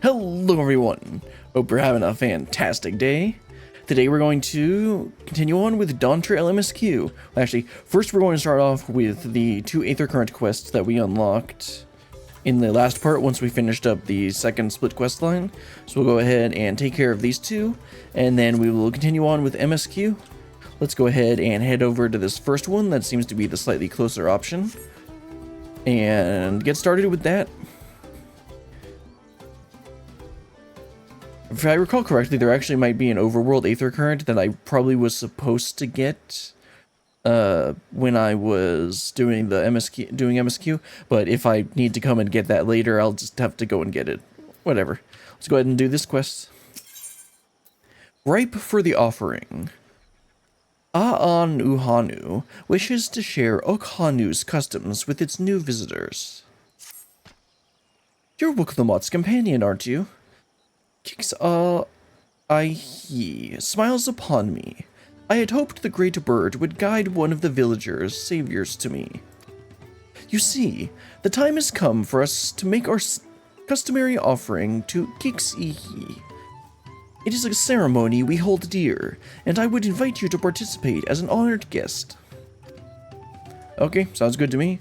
Hello everyone, hope you're having a fantastic day. Today we're going to continue on with Dawntrail MSQ. Actually, first we're going to start off with the 2 aethercurrent quests that we unlocked in the last part once we finished up the second split quest line. So we'll go ahead and take care of these 2, and then we will continue on with MSQ. Let's go ahead and head over to this first one that seems to be the slightly closer option, and get started with that. If I recall correctly, there actually might be an overworld aethercurrent that I probably was supposed to get when I was doing the MSQ, but if I need to come and get that later, I'll just have to go and get it. Whatever. Let's go ahead and do this quest. Ripe for the offering. A'an Uhanu wishes to share Okhanu's customs with its new visitors. You're Wuk Lamat's companion, aren't you? Kix-a-I-he smiles upon me. I had hoped the great bird would guide one of the villagers' saviors to me. You see, the time has come for us to make our customary offering to Kix-i-he. It is a ceremony we hold dear, and I would invite you to participate as an honored guest. Okay, sounds good to me.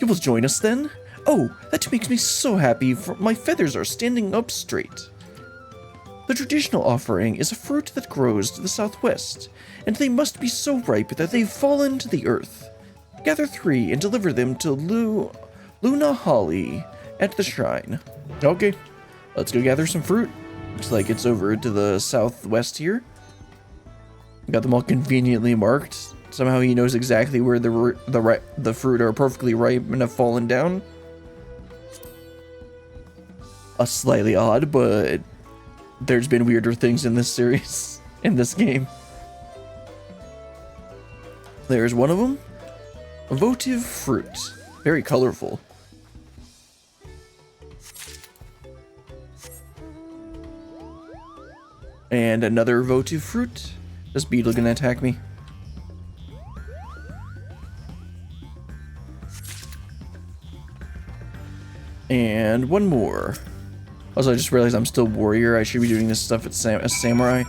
You will join us then? Oh, that makes me so happy, for my feathers are standing up straight. The traditional offering is a fruit that grows to the southwest, and they must be so ripe that they've fallen to the earth. Gather 3 and deliver them to Luna Holly at the shrine. Okay, let's go gather some fruit. Looks like it's over to the southwest here. Got them all conveniently marked. Somehow he knows exactly where the fruit are perfectly ripe and have fallen down. Slightly odd, but there's been weirder things in this series, in this game. There's one of them. Votive fruit. Very colorful. And another votive fruit. This beetle gonna attack me. And one more. Also, I just realized I'm still warrior. I should be doing this stuff as samurai.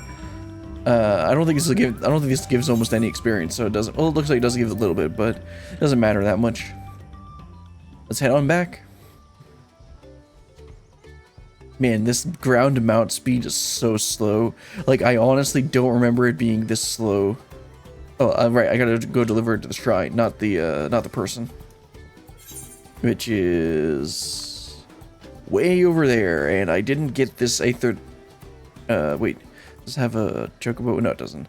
I don't think this gives almost any experience, so it doesn't. Well, it looks like it does give a little bit, but it doesn't matter that much. Let's head on back. Man, this ground mount speed is so slow. Like, I honestly don't remember it being this slow. Oh, right. I gotta go deliver it to the shrine, not the person, which is way over there, and I didn't get this wait, does it have a chocobo? No, it doesn't.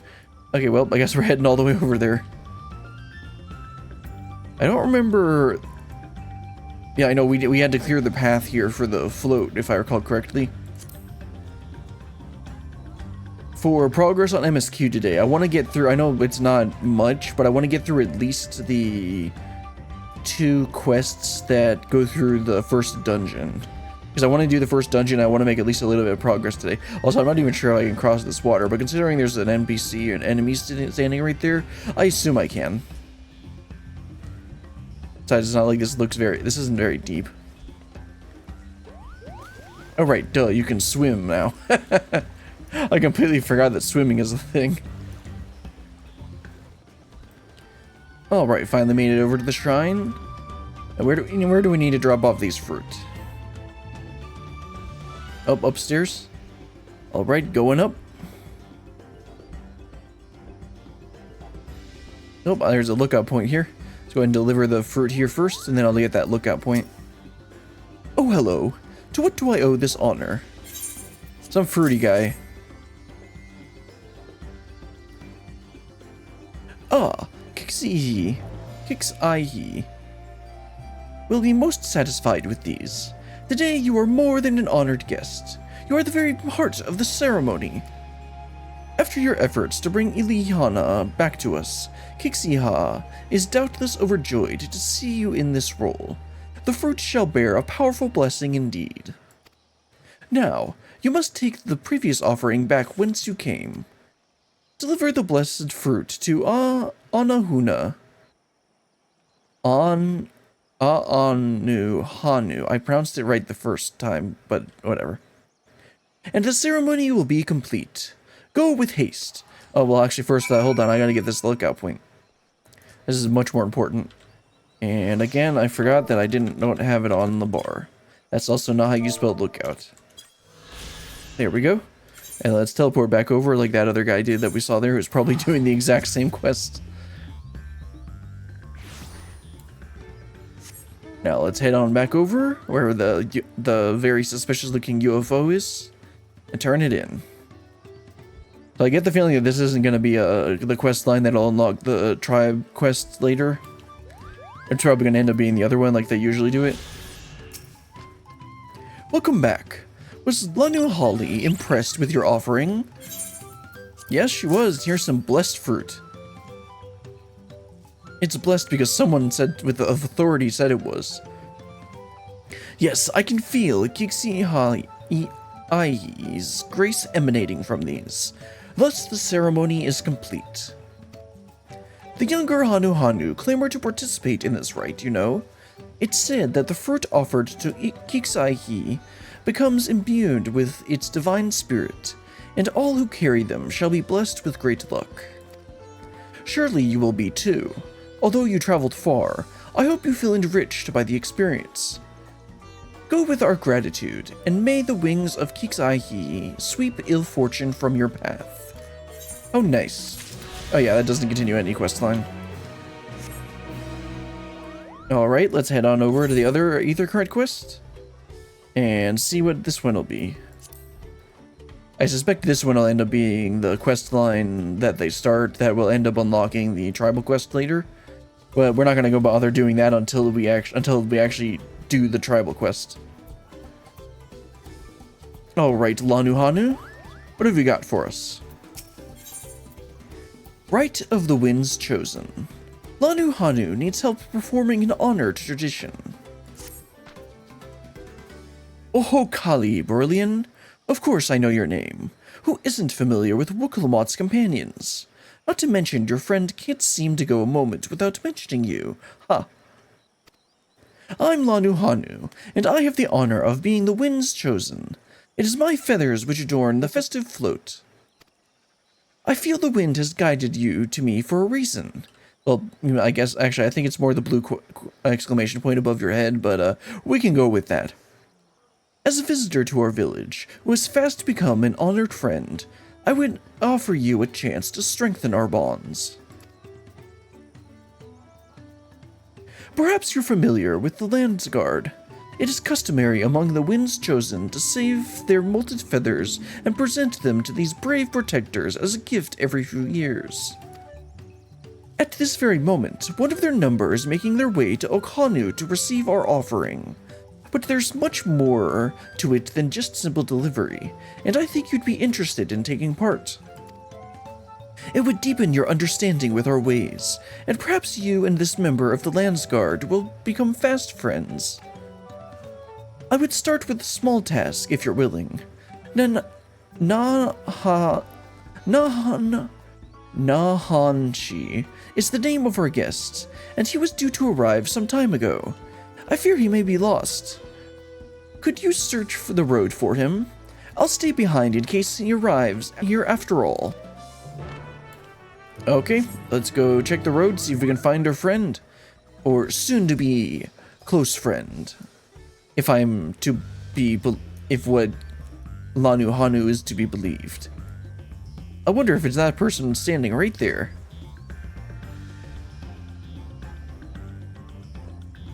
Okay, well, I guess we're heading all the way over there. I don't remember. Yeah, I know we had to clear the path here for the float, if I recall correctly. For progress on MSQ today, I want to get through, I know it's not much, but I want to get through at least the 2 quests that go through the first dungeon. Because I want to do the first dungeon, I want to make at least a little bit of progress today. Also, I'm not even sure I can cross this water, but considering there's an NPC and enemy standing right there, I assume I can. Besides, it's not like this isn't very deep. Oh right, duh, you can swim now. I completely forgot that swimming is a thing. Alright, finally made it over to the shrine. And where do we need to drop off these fruit? Upstairs. Alright, going up. Nope, there's a lookout point here. Let's go ahead and deliver the fruit here first, and then I'll get that lookout point. Oh, hello. To what do I owe this honor? Some fruity guy. Ah, Kix-i-he. Kix-i-he. Will be most satisfied with these. Today you are more than an honored guest. You are the very heart of the ceremony. After your efforts to bring Ilihana back to us, Kix-i-ha is doubtless overjoyed to see you in this role. The fruit shall bear a powerful blessing indeed. Now, you must take the previous offering back whence you came. Deliver the blessed fruit to Anahuna. Hanu. I pronounced it right the first time, but whatever. and the ceremony will be complete. Go with haste. Oh, well, actually, first, hold on, I gotta get this lookout point. This is much more important. And again, I forgot that I don't have it on the bar. That's also not how you spell lookout. There we go. And let's teleport back over like that other guy did that we saw there, who's probably doing the exact same quest. Now let's head on back over where the very suspicious looking UFO is and turn it in. So I get the feeling that this isn't going to be the quest line that'll unlock the tribe quest later. It's probably going to end up being the other one like they usually do it. Welcome back. Was Lanu Holly impressed with your offering? Yes, she was. Here's some blessed fruit. It's blessed because someone said with authority said it was. Yes, I can feel Kixi Ai's grace emanating from these. Thus, the ceremony is complete. The younger Hanu clamor to participate in this rite, you know. It's said that the fruit offered to Kixi becomes imbued with its divine spirit, and all who carry them shall be blessed with great luck. Surely you will be too. Although you traveled far, I hope you feel enriched by the experience. Go with our gratitude, and may the wings of Kixi sweep ill fortune from your path. Oh, nice. Oh yeah, that doesn't continue any quest line. Alright, let's head on over to the other aethercurrent quest and see what this one will be. I suspect this one will end up being the quest line that they start that will end up unlocking the tribal quest later. But we're not going to go bother doing that until we actually do the tribal quest. Alright, Lanu, what have you got for us? Rite of the Winds Chosen. Lanu needs help performing an honored tradition. Oh, Kali, Berlian. Of course I know your name. Who isn't familiar with Wuk Lamat's companions? Not to mention your friend can't seem to go a moment without mentioning you. Ha. I'm Lanu, and I have the honor of being the Winds Chosen. It is my feathers which adorn the festive float. I feel the wind has guided you to me for a reason. Well, I guess, actually, I think it's more the blue exclamation point above your head, but we can go with that. As a visitor to our village, who has fast become an honored friend, I would offer you a chance to strengthen our bonds. Perhaps you're familiar with the Landsguard. It is customary among the Winds Chosen to save their molted feathers and present them to these brave protectors as a gift every few years. At this very moment, one of their number is making their way to Okhanu to receive our offering. But there's much more to it than just simple delivery, and I think you'd be interested in taking part. It would deepen your understanding with our ways, and perhaps you and this member of the Landsguard will become fast friends. I would start with a small task if you're willing. Nahanchi is the name of our guest, and he was due to arrive some time ago. I fear he may be lost. Could you search for the road for him? I'll stay behind in case he arrives here after all. Okay, let's go check the road, see if we can find our friend. Or soon-to-be close friend. If what Lanu is to be believed. I wonder if it's that person standing right there.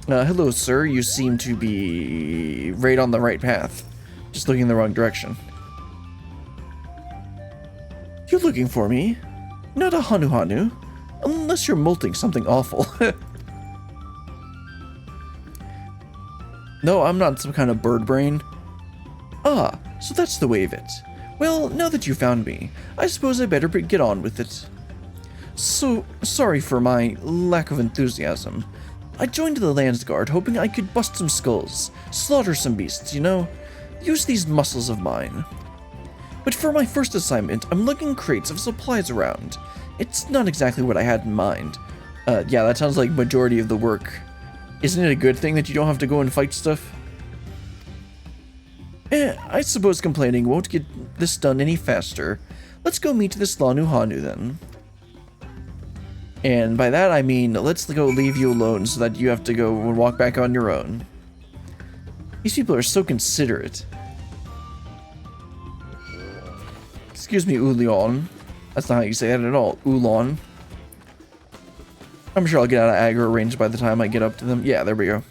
Hello, sir. You seem to be right on the right path. Just looking in the wrong direction. You're looking for me? Not a Hanu. Unless you're molting something awful. No, I'm not some kind of bird brain. Ah, so that's the way of it. Well, now that you found me, I suppose I better get on with it. So, sorry for my lack of enthusiasm. I joined the Landsguard hoping I could bust some skulls, slaughter some beasts, you know? Use these muscles of mine. But for my first assignment, I'm lugging crates of supplies around. It's not exactly what I had in mind. Yeah, that sounds like majority of the work. Isn't it a good thing that you don't have to go and fight stuff? I suppose complaining won't get this done any faster. Let's go meet this Lanuhanu then. And by that I mean, let's go leave you alone so that you have to go and walk back on your own. These people are so considerate. Excuse me, Ulion. That's not how you say that at all. Ulon. I'm sure I'll get out of aggro range by the time I get up to them. Yeah, there we go.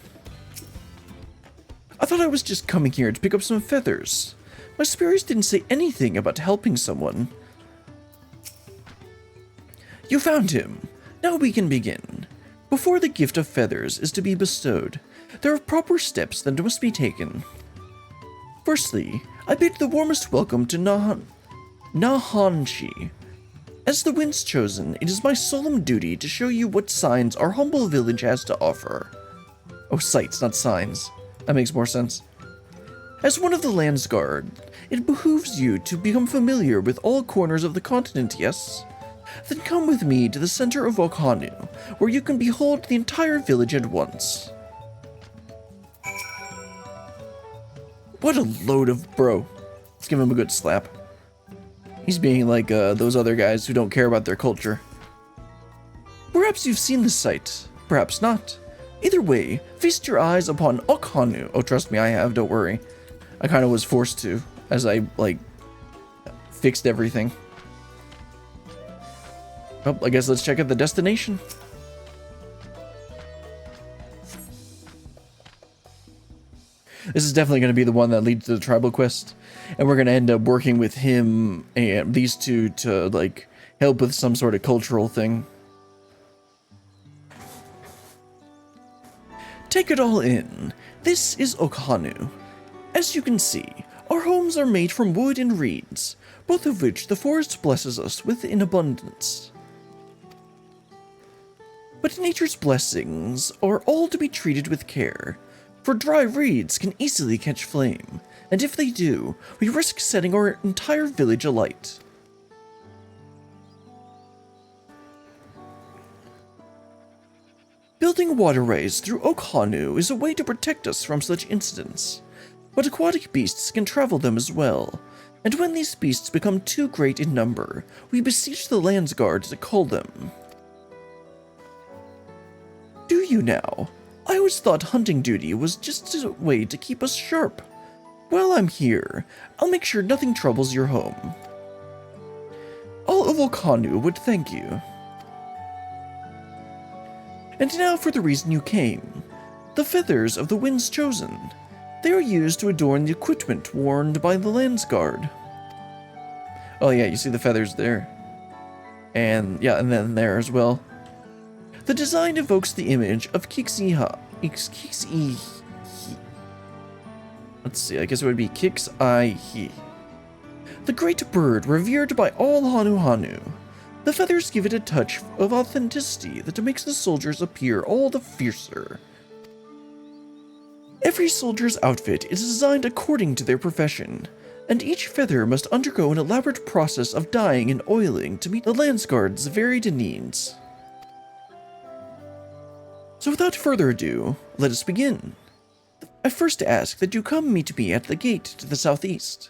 I thought I was just coming here to pick up some feathers. My spirits didn't say anything about helping someone. You found him. Now we can begin. Before the gift of feathers is to be bestowed, there are proper steps that must be taken. Firstly, I bid the warmest welcome to Nahanshi. As the Wind's Chosen, it is my solemn duty to show you what signs our humble village has to offer. Oh, sights, not signs. That makes more sense. As one of the land's guard, it behooves you to become familiar with all corners of the continent, yes? Then come with me to the center of Okhanu, where you can behold the entire village at once. What a load of bro. Let's give him a good slap. He's being like those other guys who don't care about their culture. Perhaps you've seen the site, perhaps not. Either way, feast your eyes upon Okhanu. Oh, trust me, I have, don't worry. I kind of was forced to, as I, like, fixed everything. Well, I guess let's check out the destination. This is definitely going to be the one that leads to the tribal quest. And we're going to end up working with him and these two to, like, help with some sort of cultural thing. Take it all in. This is Okhanu. As you can see, our homes are made from wood and reeds, both of which the forest blesses us with in abundance. But nature's blessings are all to be treated with care, for dry reeds can easily catch flame, and if they do, we risk setting our entire village alight. Building waterways through Okhanu is a way to protect us from such incidents, but aquatic beasts can travel them as well, and when these beasts become too great in number, we beseech the land's guard to cull them. Do you now? I always thought hunting duty was just a way to keep us sharp. While I'm here, I'll make sure nothing troubles your home. All of Okhanu would thank you. And now for the reason you came. The feathers of the Wind's Chosen. They are used to adorn the equipment worn by the land's guard. Oh yeah, you see the feathers there. And yeah, and then there as well. The design evokes the image of Kixiha. Let's see, I guess it would be Kix-I-He. The great bird revered by all Hanuhanu. The feathers give it a touch of authenticity that makes the soldiers appear all the fiercer. Every soldier's outfit is designed according to their profession, and each feather must undergo an elaborate process of dyeing and oiling to meet the Landsguard's varied needs. So without further ado, let us begin. I first ask that you come meet me at the gate to the southeast.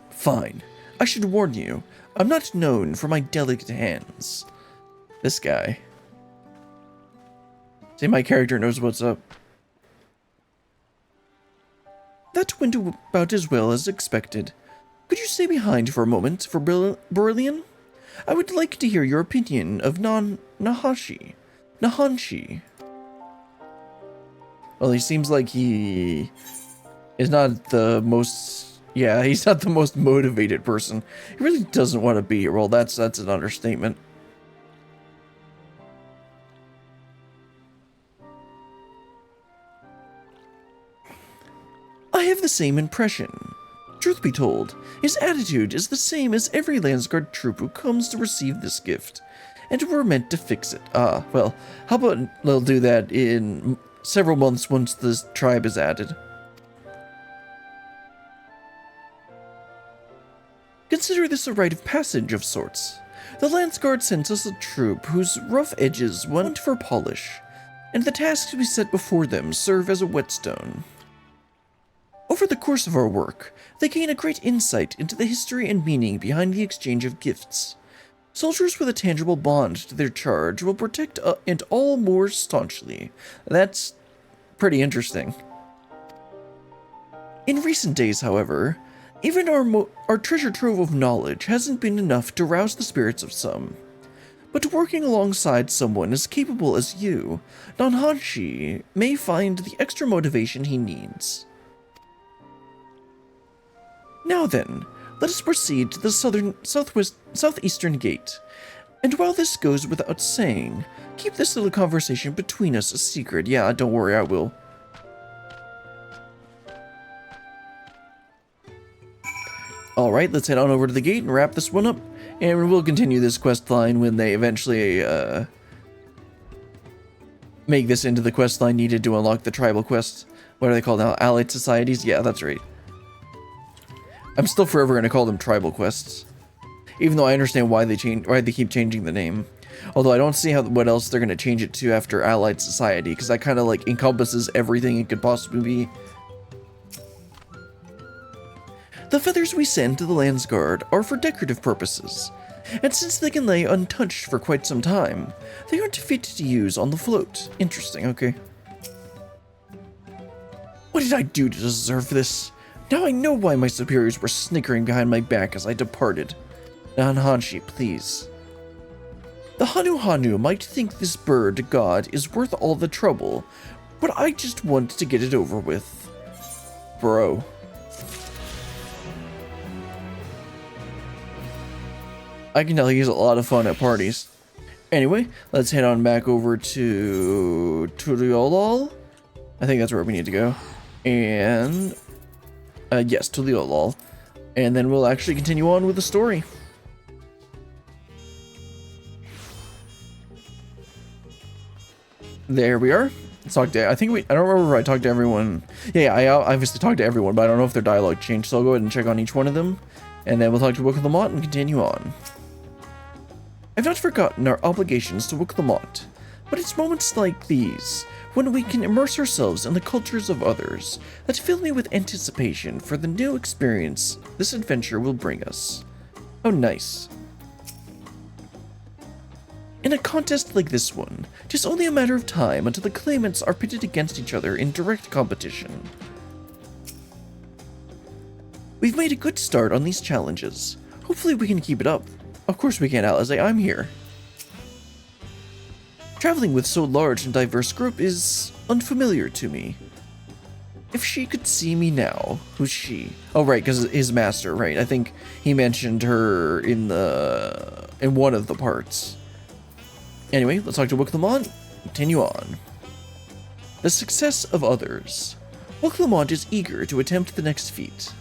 Fine. I should warn you, I'm not known for my delicate hands. This guy. See, my character knows what's up. That went about as well as expected. Could you stay behind for a moment for Brillian? I would like to hear your opinion of Nahanshi. Well, he seems like he is not the most... Yeah, he's not the most motivated person. He really doesn't want to be here. Well, that's an understatement. I have the same impression. Truth be told, his attitude is the same as every Landsguard troop who comes to receive this gift, and we're meant to fix it. Well, how about they'll do that in several months once this tribe is added. Consider this a rite of passage of sorts. The Landsguard sends us a troop whose rough edges want for polish, and the tasks we set before them serve as a whetstone. Over the course of our work, they gain a great insight into the history and meaning behind the exchange of gifts. Soldiers with a tangible bond to their charge will protect and all more staunchly. That's pretty interesting. In recent days, however, even our treasure trove of knowledge hasn't been enough to rouse the spirits of some. But working alongside someone as capable as you, Nanhanshi may find the extra motivation he needs. Now then, let us proceed to the southeastern gate. And while this goes without saying, keep this little conversation between us a secret. Yeah, don't worry, I will. Alright, let's head on over to the gate and wrap this one up. And we'll continue this quest line when they eventually make this into the quest line needed to unlock the tribal quests. What are they called now? Allied societies? Yeah, that's right. I'm still forever going to call them tribal quests, even though I understand why they keep changing the name. Although I don't see what else they're going to change it to after Allied Society, because that kind of like encompasses everything it could possibly be. The feathers we send to the Landsguard are for decorative purposes, and since they can lay untouched for quite some time, they aren't fit to use on the float. Interesting, okay. What did I do to deserve this? Now I know why my superiors were snickering behind my back as I departed. Nanhanshi, please. The Hanu might think this bird god is worth all the trouble, but I just want to get it over with. Bro. I can tell he's a lot of fun at parties. Anyway, let's head on back over to Tuliolol. I think that's where we need to go. And yes, Tuliolol. And then we'll actually continue on with the story. There we are. Let's talk to, I don't remember if I talked to everyone. Yeah, I obviously talked to everyone, but I don't know if their dialogue changed, so I'll go ahead and check on each one of them. And then we'll talk to Wuk Lamat and continue on. I've not forgotten our obligations to Wuk Lamat, but it's moments like these, when we can immerse ourselves in the cultures of others, that fill me with anticipation for the new experience this adventure will bring us. Oh, nice. In a contest like this one, it's only a matter of time until the claimants are pitted against each other in direct competition. We've made a good start on these challenges. Hopefully we can keep it up. Of course we can, Alize, I'm here. Traveling with so large and diverse group is unfamiliar to me. If she could see me now, who's she? Oh, right, because his master, right. I think he mentioned her in one of the parts. Anyway, let's talk to Wuk Lamat. Continue on. The success of others. Wuk Lamat is eager to attempt the next feat.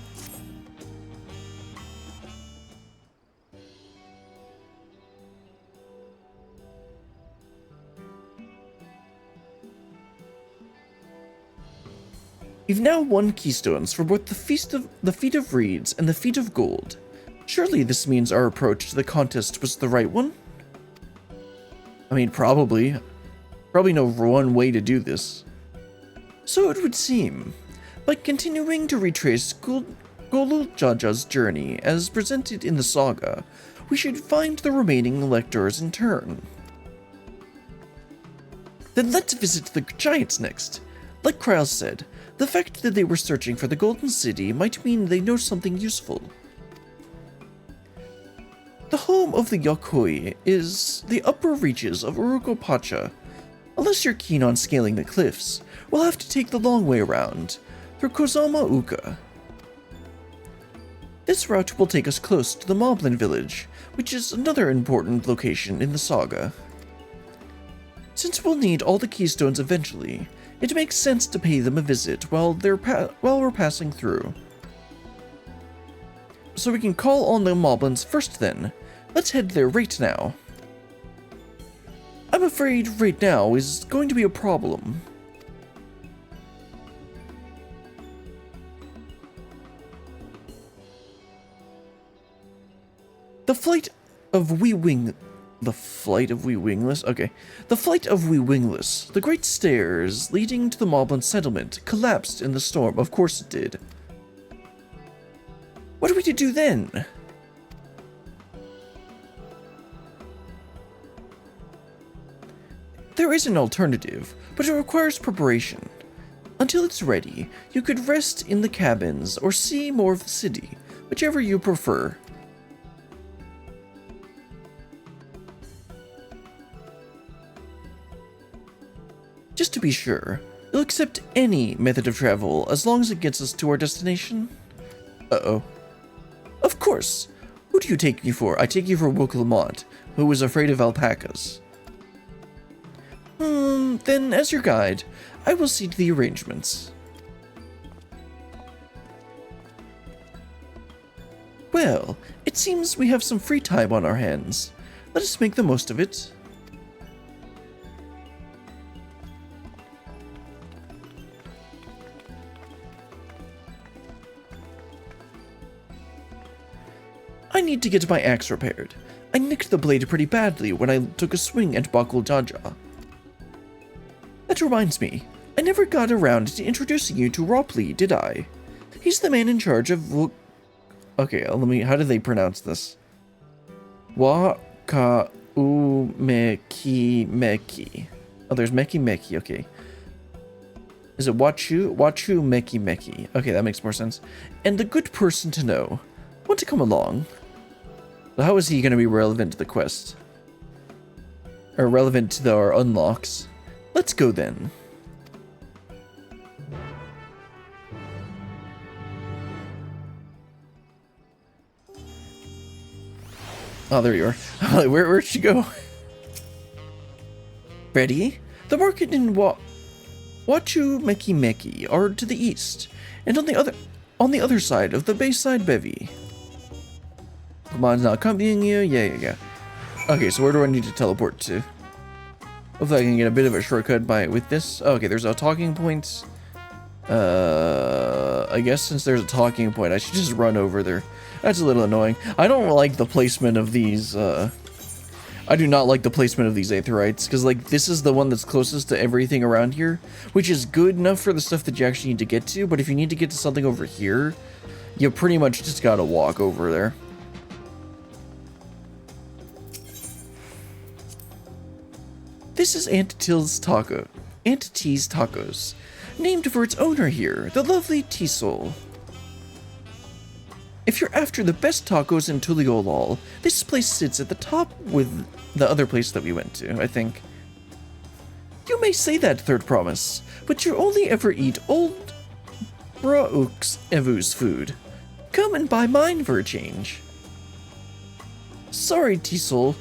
You've now won keystones for both the Feat of Reeds and the Feat of Gold. Surely this means our approach to the contest was the right one? I mean, probably. Probably no one way to do this. So it would seem. By continuing to retrace Goluljaja's journey as presented in the saga, we should find the remaining electors in turn. Then let's visit the giants next. Like Kryles said, the fact that they were searching for the Golden City might mean they know something useful. The home of the Yokoi is the upper reaches of Urukopacha. Unless you're keen on scaling the cliffs, we'll have to take the long way around, through Kozama Uka. This route will take us close to the Moblin village, which is another important location in the saga. Since we'll need all the keystones eventually, it makes sense to pay them a visit while we're passing through. So we can call on the Moblins first then. Let's head there right now. I'm afraid right now is going to be a problem. The flight of Wee Wingless, the great stairs leading to the Moblin settlement, collapsed in the storm. Of course it did. What are we to do then? There is an alternative, but it requires preparation. Until it's ready, you could rest in the cabins or see more of the city, whichever you prefer. Just to be sure, you'll accept any method of travel as long as it gets us to our destination? Uh-oh. Of course. Who do you take me for? I take you for Wuk Lamat, who was afraid of alpacas. Then as your guide, I will see to the arrangements. Well, it seems we have some free time on our hands. Let us make the most of it. I need to get my axe repaired. I nicked the blade pretty badly when I took a swing at Bakul Jaja. That reminds me, I never got around to introducing you to Ropley, did I? He's the man in charge of Okay, how do they pronounce this? Waka u meki meki. Oh, there's meki meki, okay. Is it Wachu? Wachu meki meki. Okay, that makes more sense. And the good person to know. Want to come along? Well, how is he going to be relevant to the quest? Or relevant to our unlocks? Let's go then. Oh, there you are. Where'd she go? Ready? The market in Wachu Meki Meki are to the east, and on the other side of the Bayside Bevy. Come on, not accompanying you? Yeah. Okay, so where do I need to teleport to? Hopefully I can get a bit of a shortcut with this. Oh, okay, there's a talking point. I guess since there's a talking point, I should just run over there. That's a little annoying. I don't like the placement of these, I do not like the placement of these aetherites, because, like, this is the one that's closest to everything around here, which is good enough for the stuff that you actually need to get to, but if you need to get to something over here, you pretty much just gotta walk over there. This is Aunt T's Tacos, named for its owner here, the lovely T-Soul. If you're after the best tacos in Tuliolol, this place sits at the top with the other place that we went to, I think. You may say that, Third Promise, but you only ever eat old Braux's Evu's food. Come and buy mine for a change. Sorry, T-Soul.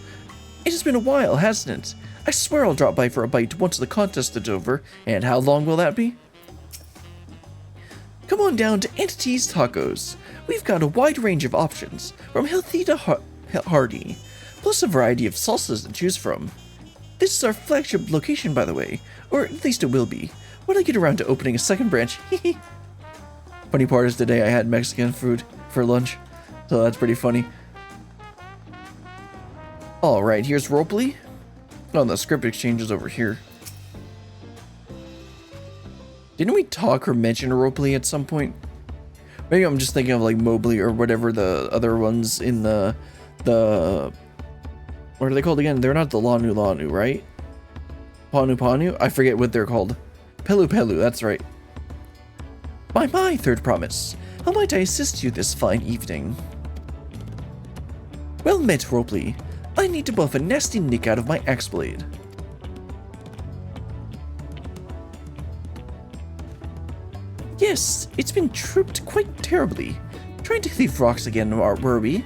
It has been a while, hasn't it? I swear I'll drop by for a bite once the contest is over, and how long will that be? Come on down to Aunt T's Tacos. We've got a wide range of options, from healthy to hearty, plus a variety of salsas to choose from. This is our flagship location, by the way, or at least it will be, when I get around to opening a second branch. Funny part is today I had Mexican food for lunch, so that's pretty funny. Alright, here's Ropley. Oh, the script exchange is over here. Didn't we talk or mention Ropley at some point? Maybe I'm just thinking of like Mobley or whatever the other ones in the what are they called again? They're not the Lanu, right? Panu? I forget what they're called. Pelu, that's right. My, Third Promise. How might I assist you this fine evening? Well met, Ropley. I need to buff a nasty nick out of my axe blade. Yes, it's been tripped quite terribly. Trying to cleave rocks again, were we?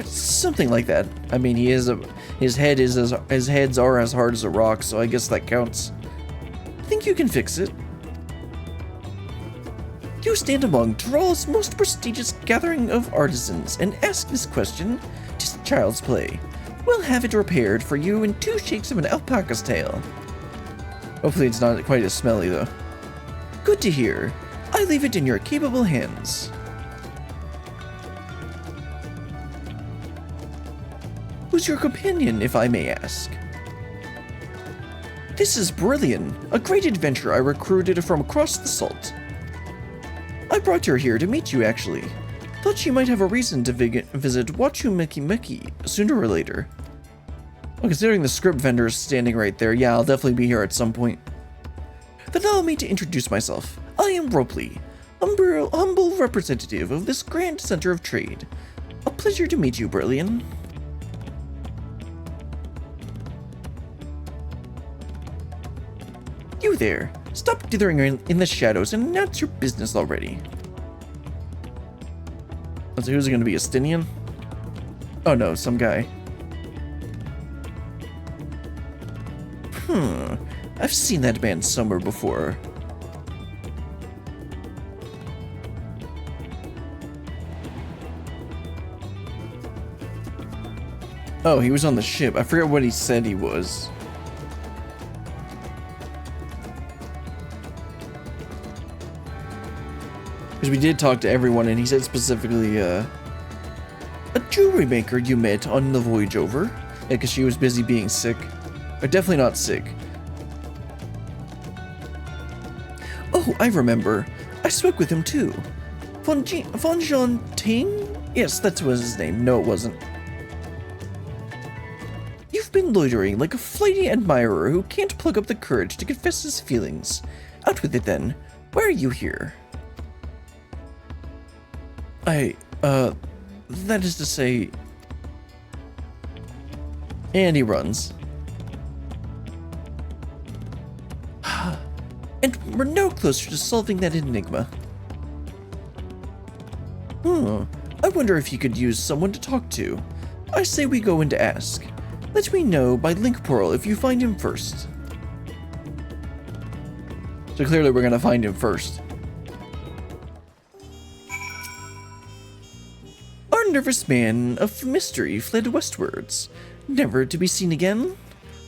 Something like that. I mean, his heads are as hard as a rock, so I guess that counts. Think you can fix it? You stand among Terral's most prestigious gathering of artisans and ask this question. Just child's play. We'll have it repaired for you in 2 shakes of an alpaca's tail. Hopefully it's not quite as smelly, though. Good to hear. I leave it in your capable hands. Who's your companion, if I may ask? This is Brilliant, a great adventurer I recruited from across the salt. I brought her here to meet you, actually. Thought she might have a reason to visit Wachu Meki Meki sooner or later. Well, considering the script vendor is standing right there, yeah, I'll definitely be here at some point. Then allow me to introduce myself. I am Ropley, humble representative of this grand center of trade. A pleasure to meet you, Brillian. You there. Stop dithering in the shadows and announce your business already. Let's see, who's it going to be? Estinian? Oh no, some guy. I've seen that man somewhere before. Oh, he was on the ship. I forget what he said he was. Because we did talk to everyone, and he said specifically, a jewelry maker you met on the voyage over. Yeah, because she was busy being sick. Or definitely not sick. Oh, I remember. I spoke with him too. Von Jean Ting? Yes, that was his name. No, it wasn't. You've been loitering like a flighty admirer who can't plug up the courage to confess his feelings. Out with it then. Why are you here? That is to say... And he runs. And we're no closer to solving that enigma. I wonder if you could use someone to talk to. I say we go in to ask. Let me know by link portal if you find him first. So clearly we're gonna find him first. Our nervous man of mystery fled westwards, never to be seen again.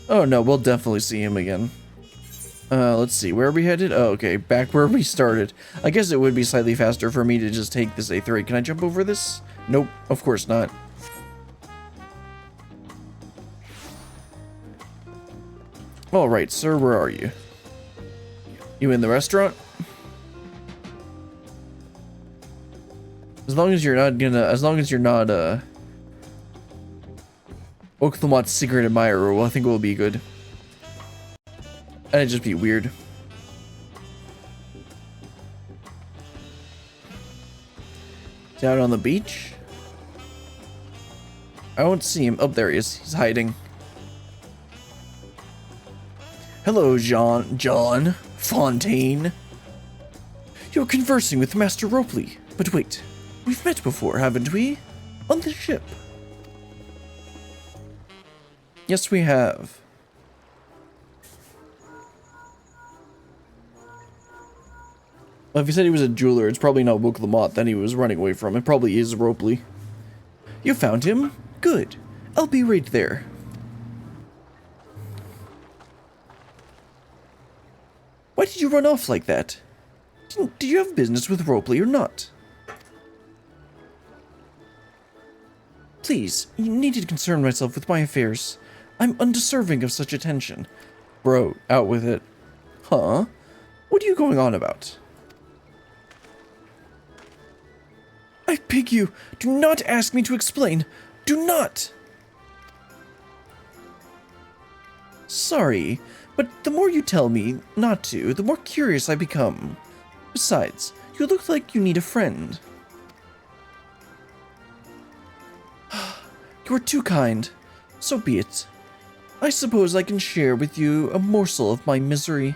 Oh no, we'll definitely see him again. Let's see, where are we headed? Oh, okay, back where we started. I guess it would be slightly faster for me to just take this A3. Can I jump over this? Nope, of course not. Alright, sir, where are you? You in the restaurant? As long as you're not, Wuk Lamat's secret admirer, well, I think it will be good. That'd just be weird. Down on the beach? I won't see him. Oh, there he is. He's hiding. Hello, John Fontaine. You're conversing with Master Ropley. But wait, we've met before, haven't we? On the ship. Yes, we have. Well, if he said he was a jeweler, it's probably not Wuk Lamat that he was running away from. It probably is Ropley. You found him? Good. I'll be right there. Why did you run off like that? Do you have business with Ropley or not? Please, you needed to concern myself with my affairs. I'm undeserving of such attention. Bro, out with it. Huh? What are you going on about? I beg you, do not ask me to explain. Do not! Sorry, but the more you tell me not to, the more curious I become. Besides, you look like you need a friend. You are too kind. So be it. I suppose I can share with you a morsel of my misery.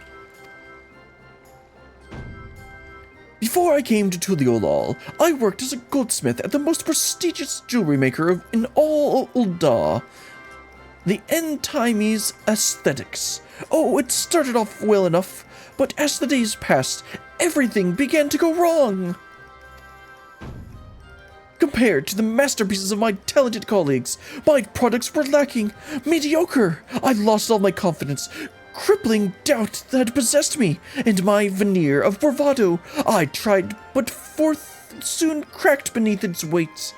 Before I came to Tuliolal, I worked as a goldsmith at the most prestigious jewelry maker in all Ul'dah, the End-Times Aesthetics. Oh, it started off well enough, but as the days passed, everything began to go wrong. Compared to the masterpieces of my talented colleagues, my products were lacking, mediocre. I lost all my confidence. Crippling doubt that had possessed me, and my veneer of bravado I tried but forth soon cracked beneath its weight.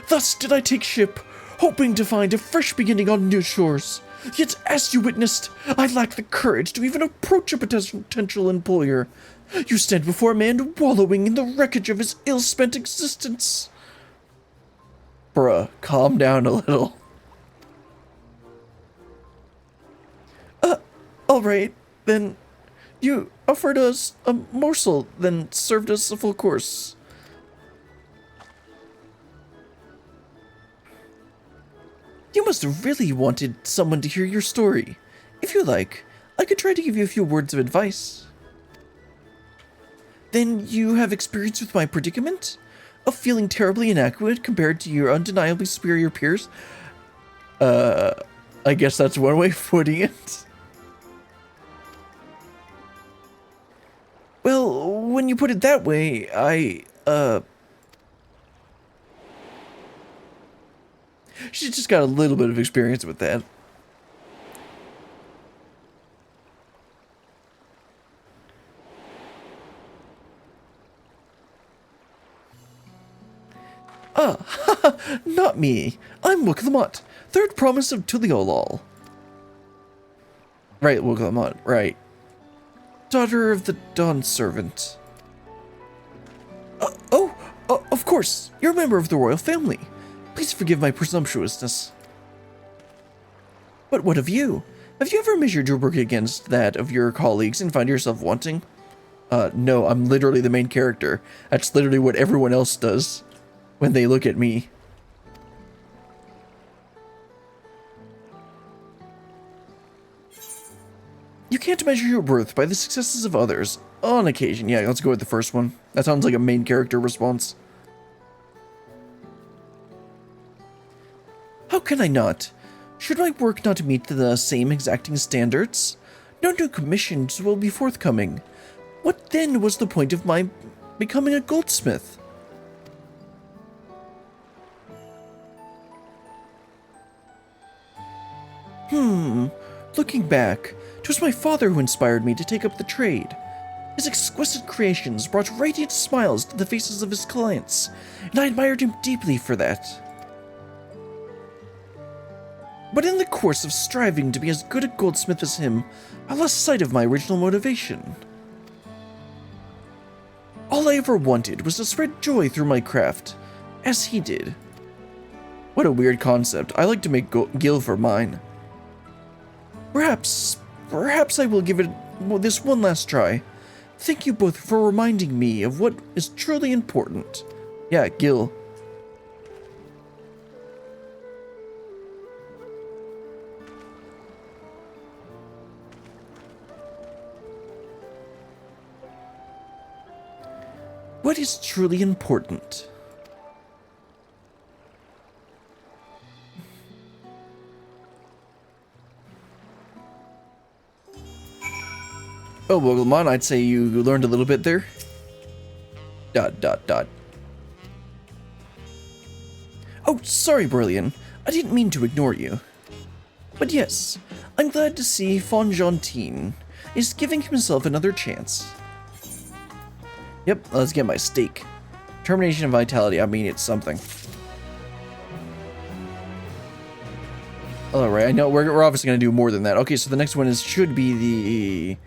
Thus did I take ship, hoping to find a fresh beginning on new shores. Yet, as you witnessed, I lacked the courage to even approach a potential employer. You stand before a man wallowing in the wreckage of his ill-spent existence. Bruh, calm down a little. Alright, then you offered us a morsel, then served us a full course. You must have really wanted someone to hear your story. If you like, I could try to give you a few words of advice. Then you have experience with my predicament? Of feeling terribly inadequate compared to your undeniably superior peers? I guess that's one way of putting it. Well, when you put it that way, she just got a little bit of experience with that. Not me. I'm Wuk Lamat, third promise of Tuliolol. Right, Wuk Lamat, right. Daughter of the Dawn Servant. Of course, you're a member of the royal family. Please forgive my presumptuousness. But what of you? Have you ever measured your work against that of your colleagues and find yourself wanting? No, I'm literally the main character. That's literally what everyone else does when they look at me. You can't measure your worth by the successes of others. On occasion. Yeah, let's go with the first one. That sounds like a main character response. How can I not? Should my work not meet the same exacting standards? No new commissions will be forthcoming. What then was the point of my becoming a goldsmith? Looking back, 'twas my father who inspired me to take up the trade. His exquisite creations brought radiant smiles to the faces of his clients, and I admired him deeply for that. But in the course of striving to be as good a goldsmith as him, I lost sight of my original motivation. All I ever wanted was to spread joy through my craft, as he did. What a weird concept. I like to make gil for mine. Perhaps I will give it this one last try. Thank you both for reminding me of what is truly important. Yeah, Gil. What is truly important? Oh, well, Lamont, I'd say you learned a little bit there. ... Oh, sorry, Brilliant. I didn't mean to ignore you. But yes, I'm glad to see Fonjontine is giving himself another chance. Yep, let's get my steak. Termination of vitality, I mean it's something. Alright, I know we're obviously going to do more than that. Okay, so the next one should be the...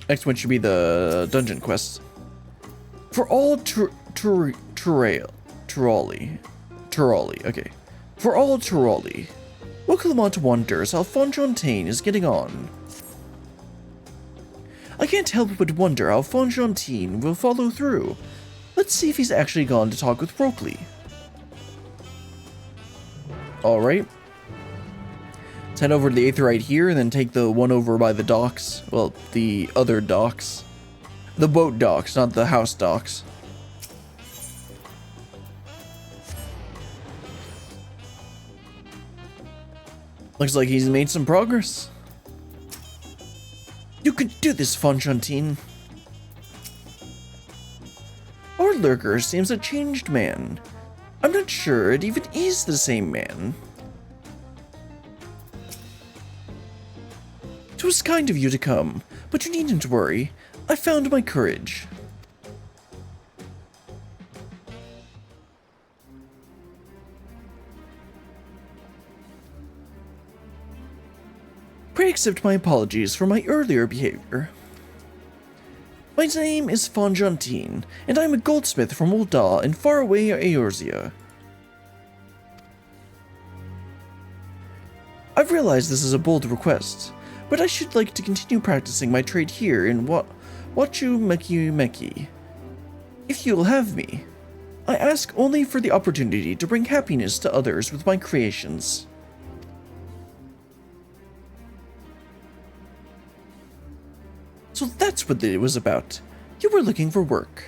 next one should be the dungeon quest. For all Turali, okay. For all Turali, Wuk Lamat wonders how Fonjontine is getting on. I can't help but wonder how Fonjontine will follow through. Let's see if he's actually gone to talk with Ropley. Alright. Let's head over to the Aetherite here and then take the one over by the docks. Well, the other docks. The boat docks, not the house docks. Looks like he's made some progress. You could do this, Fonjontine. Our lurker seems a changed man. I'm not sure it even is the same man. 'Twas kind of you to come, but you needn't worry. I found my courage. Pray accept my apologies for my earlier behavior. My name is Fonjantine, and I'm a goldsmith from Ulda in faraway Eorzea. I've realized this is a bold request, but I should like to continue practicing my trade here in Wachu Meki Meki. If you'll have me, I ask only for the opportunity to bring happiness to others with my creations. So that's what it was about. You were looking for work.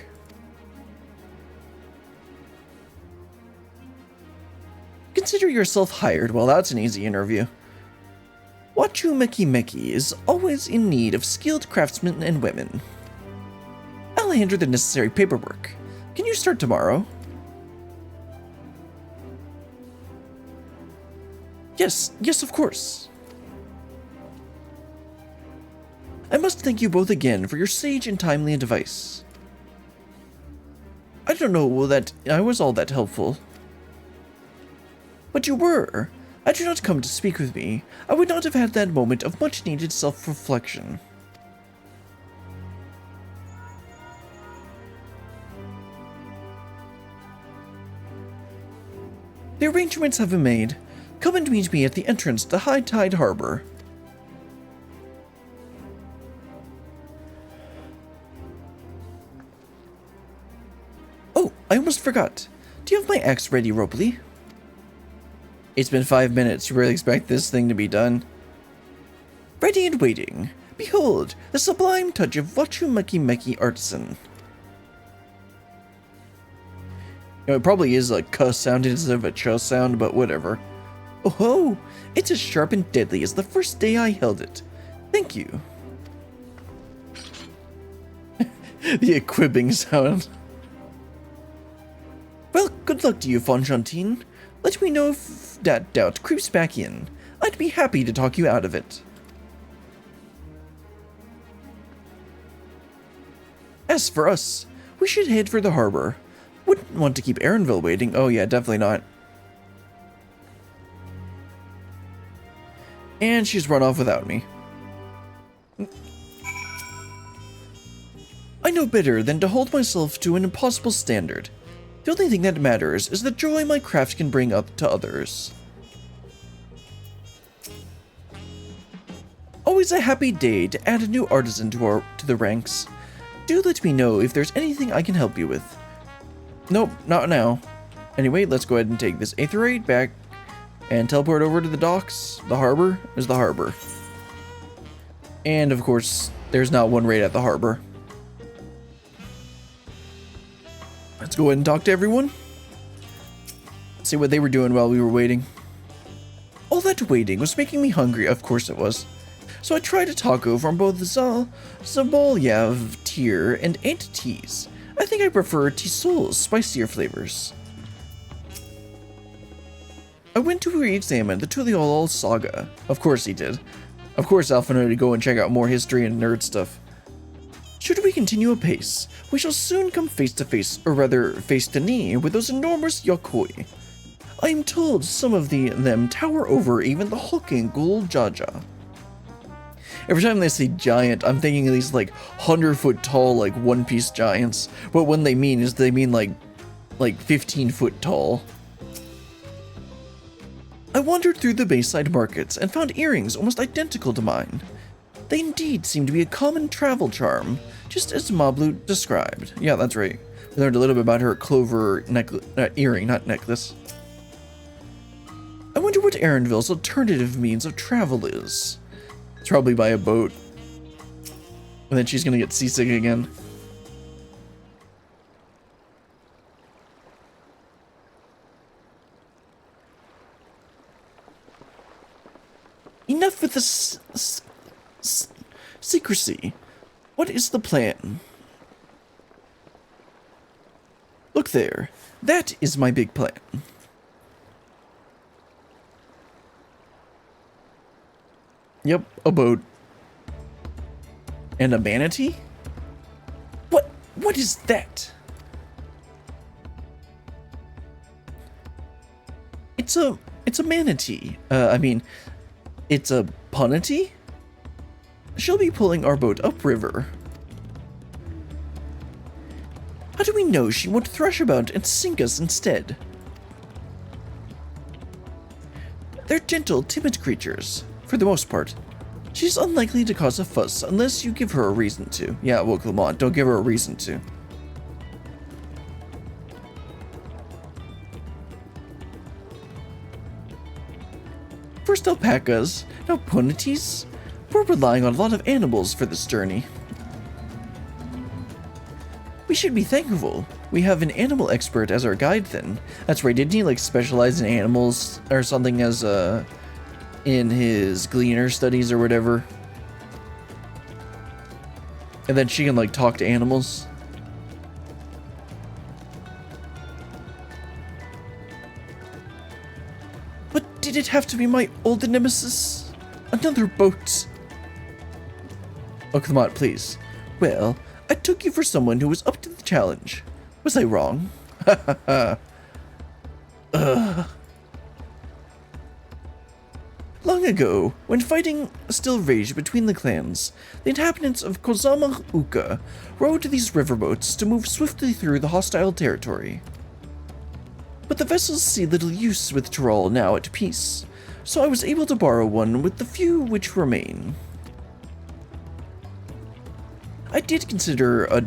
Consider yourself hired. Well, that's an easy interview. Wachu Meki Meki is always in need of skilled craftsmen and women. I'll handle the necessary paperwork. Can you start tomorrow? Yes, of course. I must thank you both again for your sage and timely advice. I don't know that I was all that helpful. But you were. Had you not come to speak with me, I would not have had that moment of much-needed self-reflection. The arrangements have been made. Come and meet me at the entrance to High Tide Harbor. Oh, I almost forgot. Do you have my axe ready, Robley? It's been 5 minutes. You really expect this thing to be done? Ready and waiting. Behold, the sublime touch of Wachu Meki Meki artisan. You know, it probably is a cuss sound instead of a ch sound, but whatever. Oh ho! It's as sharp and deadly as the first day I held it. Thank you. The equipping sound. Well, good luck to you, Fonjantine. Let me know if that doubt creeps back in. I'd be happy to talk you out of it. As for us, we should head for the harbor. Wouldn't want to keep Erenville waiting. Oh yeah, definitely not. And she's run off without me. I know better than to hold myself to an impossible standard. The only thing that matters is the joy my craft can bring up to others. Always a happy day to add a new artisan to the ranks. Do let me know if there's anything I can help you with. Nope, not now. Anyway, let's go ahead and take this aetherite back and teleport over to the docks. The harbor is the harbor. And of course, there's not one right at the harbor. Let's go ahead and talk to everyone. See what they were doing while we were waiting. All that waiting was making me hungry. Of course it was. So I tried a taco from both Zabolyav tier and Aunt T's. I think I prefer Tisol's spicier flavors. I went to re-examine the Tuliolol saga. Of course he did. Of course Alpha would go and check out more history and nerd stuff. Should we continue apace, we shall soon come face to face, or rather face to knee, with those enormous Yokoi. I am told some of them tower over even the hulking Gul Jaja. Every time they say giant, I'm thinking of these like 100-foot tall, like One Piece giants. But what they mean is they mean like 15-foot tall. I wandered through the Bayside markets and found earrings almost identical to mine. They indeed seem to be a common travel charm, just as Mablu described. Yeah, that's right. We learned a little bit about her clover earring, not necklace. I wonder what Erenville's alternative means of travel is. It's probably by a boat. And then she's gonna get seasick again. Enough with the secrecy. What is the plan? Look there. That is my big plan. Yep, a boat. And a manatee? What is that? It's a manatee. I mean, it's a punatee? She'll be pulling our boat upriver. How do we know she won't thrash about and sink us instead? They're gentle, timid creatures, for the most part. She's unlikely to cause a fuss unless you give her a reason to. Yeah, Wuk Lamat, don't give her a reason to. First alpacas, now ponies. We're relying on a lot of animals for this journey. We should be thankful we have an animal expert as our guide then. That's right, didn't he like specialize in animals or something as in his gleaner studies or whatever? And then she can like talk to animals. But did it have to be my old nemesis? Another boat? Oh, come on, please. Well, I took you for someone who was up to the challenge. Was I wrong? Ha ha ha. Long ago, when fighting still raged between the clans, the inhabitants of Kozama Uka rowed these riverboats to move swiftly through the hostile territory. But the vessels see little use with Tyrol now at peace, so I was able to borrow one with the few which remain. I did consider a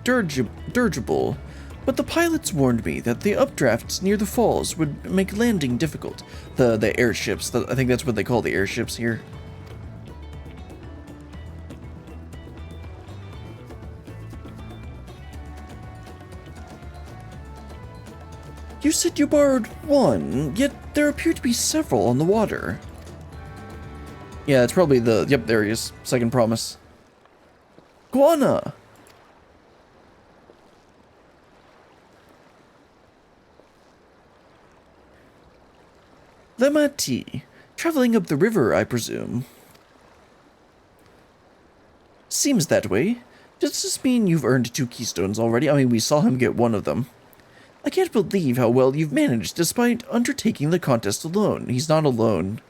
dirigible, but the pilots warned me that the updrafts near the falls would make landing difficult. The airships, I think that's what they call the airships here. You said you borrowed one, yet there appear to be several on the water. Yeah, it's probably the... Yep, there he is. Second promise. Guana! Lemati. Traveling up the river, I presume. Seems that way. Does this mean you've earned 2 keystones already? I mean, we saw him get one of them. I can't believe how well you've managed despite undertaking the contest alone. He's not alone.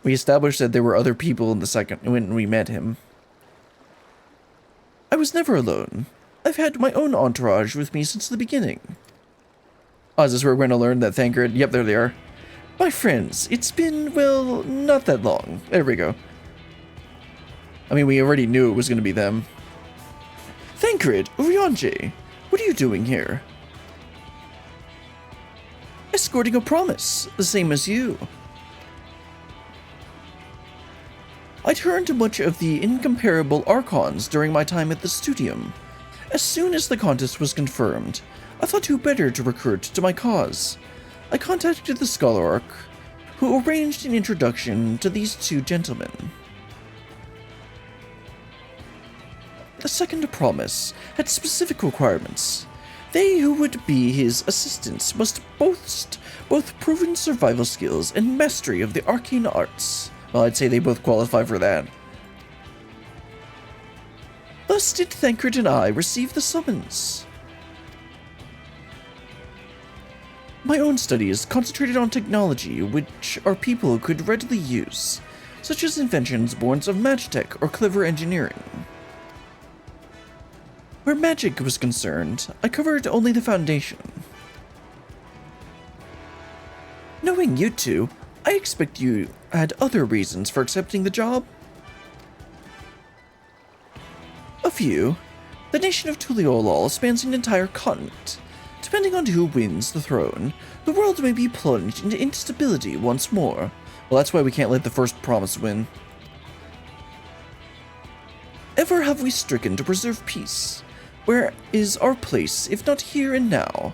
We established that there were other people in the second when we met him. I was never alone. I've had my own entourage with me since the beginning. Oh, is this where we're going to learn that Thancred? Yep, there they are. My friends, it's been, well, not that long. There we go. I mean, we already knew it was going to be them. Thancred, Urianger, what are you doing here? Escorting a promise, the same as you. I'd heard much of the incomparable Archons during my time at the Studium. As soon as the contest was confirmed, I thought who better to recruit to my cause. I contacted the Scholararch, who arranged an introduction to these 2 gentlemen. The second promise had specific requirements. They who would be his assistants must boast both proven survival skills and mastery of the arcane arts. Well, I'd say they both qualify for that. Thus did Thancred and I receive the summons. My own studies concentrated on technology which our people could readily use, such as inventions born of magitech or clever engineering. Where magic was concerned, I covered only the foundation. Knowing you 2, I expect you had other reasons for accepting the job? A few. The nation of Tuliolol spans an entire continent. Depending on who wins the throne, the world may be plunged into instability once more. Well, that's why we can't let the first promise win. Ever have we stricken to preserve peace? Where is our place, if not here and now?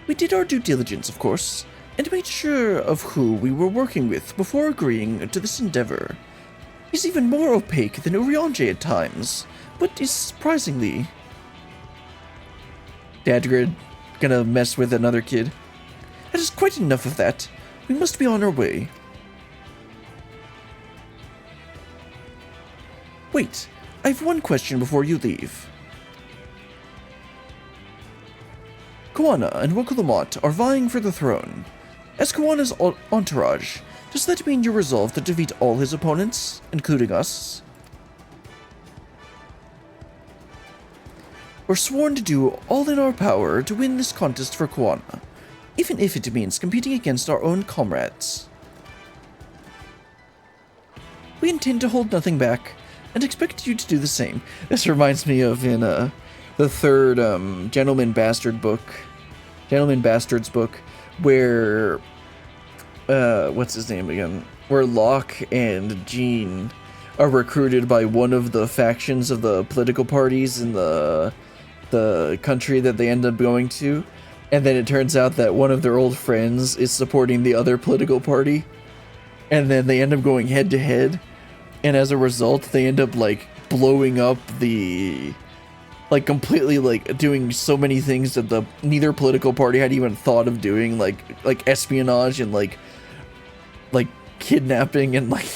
We did our due diligence, of course, and made sure of who we were working with before agreeing to this endeavor. He's even more opaque than Urianger at times, but is surprisingly... Dadgrid, gonna mess with another kid. That is quite enough of that. We must be on our way. Wait, I have one question before you leave. Koana and Wuk Lamat are vying for the throne. As Koana's entourage, does that mean you're resolved to defeat all his opponents, including us? We're sworn to do all in our power to win this contest for Kuana, even if it means competing against our own comrades. We intend to hold nothing back, and expect you to do the same. This reminds me of in the third Gentleman Bastards book, where what's his name again? Where Locke and Jean are recruited by one of the factions of the political parties in the country that they end up going to, and then it turns out that one of their old friends is supporting the other political party, and then they end up going head to head. And as a result, they end up, like, blowing up the, like, completely, like, doing so many things that neither political party had even thought of doing, like espionage and, like, kidnapping and, like,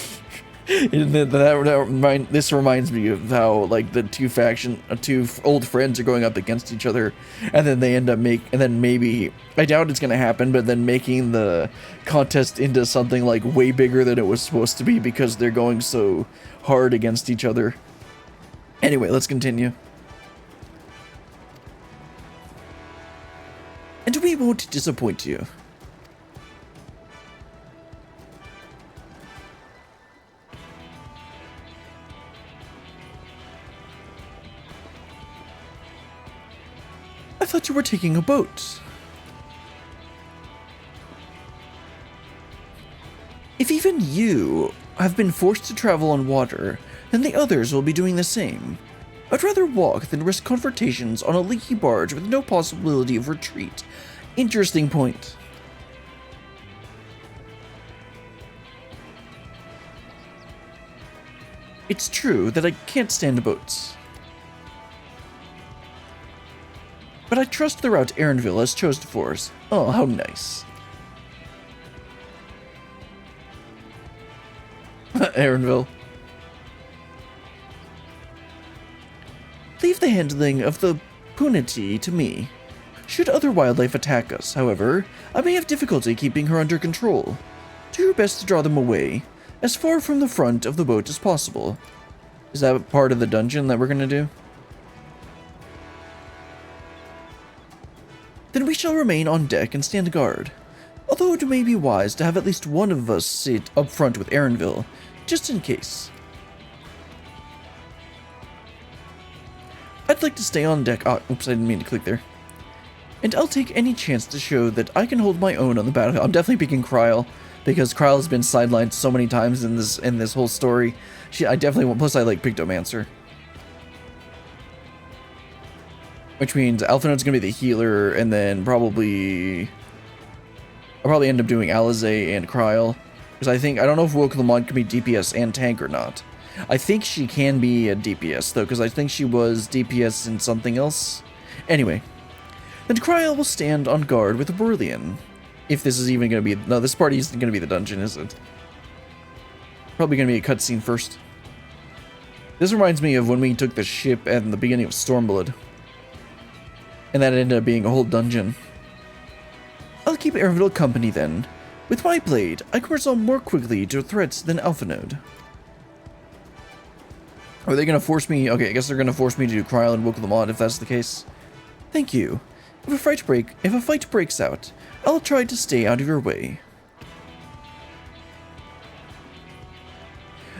this reminds me of how, like, the two old friends are going up against each other, and then they end up and then maybe, I doubt it's gonna happen, but then making the contest into something, like, way bigger than it was supposed to be because they're going so hard against each other. Anyway, let's continue. And we won't disappoint you. I thought you were taking a boat. If even you have been forced to travel on water, then the others will be doing the same. I'd rather walk than risk confrontations on a leaky barge with no possibility of retreat. Interesting point. It's true that I can't stand boats. But I trust the route Erenville has chosen for us. Oh, how nice. Erenville. Leave the handling of the punity to me. Should other wildlife attack us, however, I may have difficulty keeping her under control. Do your best to draw them away, as far from the front of the boat as possible. Is that part of the dungeon that we're gonna do? Then we shall remain on deck and stand guard. Although it may be wise to have at least one of us sit up front with Erenville, just in case. I'd like to stay on deck. Oh, oops, I didn't mean to click there. And I'll take any chance to show that I can hold my own on the battlefield. I'm definitely picking Kryl, because Kryl has been sidelined so many times in this whole story. I definitely want. Plus, I like Pictomancer. Which means Alphinaud's gonna be the healer, and then probably I'll probably end up doing Alizé and Kryl, because I don't know if Wuk Lamat can be DPS and tank or not. I think she can be a DPS though, because I think she was DPS in something else. Anyway, then Kryl will stand on guard with Aurelian. If this is even gonna be this party isn't gonna be the dungeon, is it? Probably gonna be a cutscene first. This reminds me of when we took the ship at the beginning of Stormblood. And that ended up being a whole dungeon. I'll keep Erenville company then. With my blade, I can respond more quickly to threats than Alphinaud. Are they gonna force me? Okay, I guess they're gonna force me to do Kryl and Wuk Lamat if that's the case. Thank you. If a fight breaks out, I'll try to stay out of your way.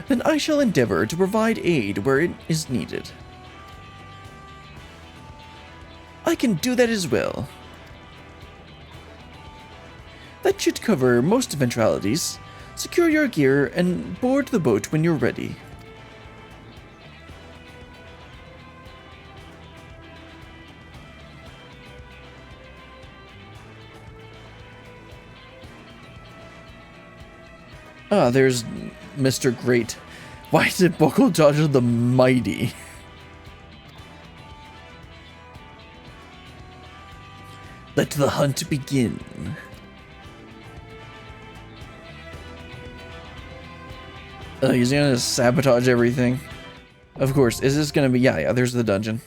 Then I shall endeavor to provide aid where it is needed. I can do that as well. That should cover most eventualities. Secure your gear and board the boat when you're ready. Ah, there's Mr. Great. Why is it Buckle Dodger the Mighty? Let the hunt begin. He's gonna sabotage everything. Of course, is this gonna be... Yeah, there's the dungeon.